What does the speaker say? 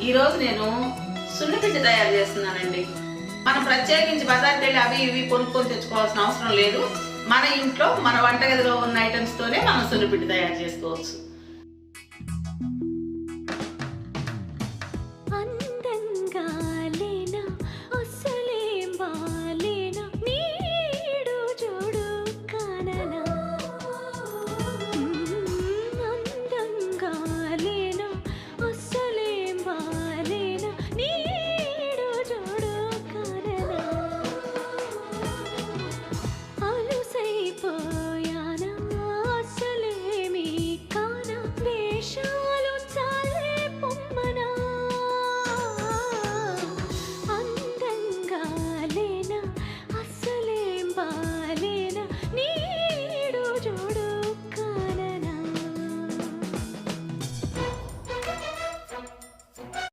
ఈరోజు నేను సున్నిపిండి తయారు చేస్తున్నానండి. మనం ప్రత్యేకించి బజార్కి వెళ్ళి అవి ఇవి కొనుక్కొని తెచ్చుకోవాల్సిన అవసరం లేదు. మన ఇంట్లో మన వంటగదిలో ఉన్న ఐటమ్స్తోనే మనం సున్నిపిండి తయారు చేసుకోవచ్చు.